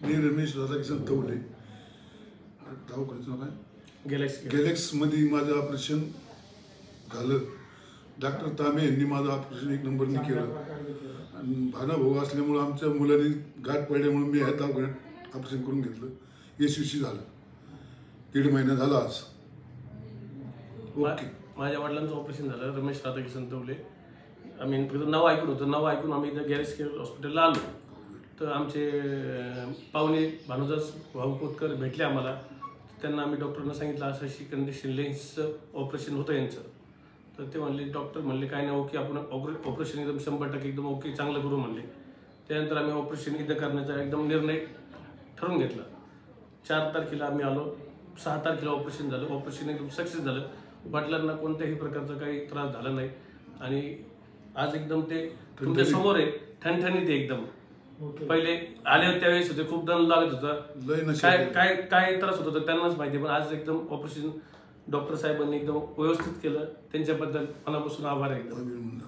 मी रमेश राधाकिशन तवले, दवाखान्याचं नाव काय गॅलेक्समध्ये माझं ऑपरेशन झालं. डॉक्टर तामे यांनी माझं ऑपरेशन एक नंबरने केलं आणि भाऊ असल्यामुळं आमच्या मुलांनी गाठ पडल्यामुळे मी ह्या दवाखान्यात ऑपरेशन करून घेतलं. यशस्वी झालं. 1.5 महिना झाला आज. ओके. माझ्या वडिलांचं ऑपरेशन झालं, रमेश राधाकिशन तवले. आम्ही नाव ऐकून होतं, नाव ऐकून आम्ही इथं गॅरेज केअर हॉस्पिटलला आलो. तर आमचे पाहुणे भानुदास भाऊ कोतकर भेटले आम्हाला. त्यांना आम्ही डॉक्टरना सांगितलं असं अशी कंडिशन, लेन्सचं ऑपरेशन होतं यांचं. तर ते म्हणले, डॉक्टर म्हणले काय नाही, ओके आपण ऑपरेशन एकदम 100% एकदम ओके चांगलं करू म्हणले. त्यानंतर आम्ही ऑपरेशन इथं करण्याचा एकदम निर्णय ठरवून घेतला. 4 तारखेला आम्ही आलो. 6 तारखेला ऑपरेशन झालं. ऑपरेशन एकदम सक्सेस झालं. वडिलांना कोणत्याही प्रकारचा काही त्रास झाला नाही आणि आज एकदम ते तुमच्या समोर आहे, ठणठणीत एकदम. पहिले आले होते त्यावेळेस होते, खूप दम लागत होता, काय काय काय त्रास होत होता त्यांनाच माहिती. पण आज एकदम ऑपरेशन डॉक्टर साहेबांनी एकदम व्यवस्थित केलं. त्यांच्याबद्दल मनापासून आभार आहे एकदम.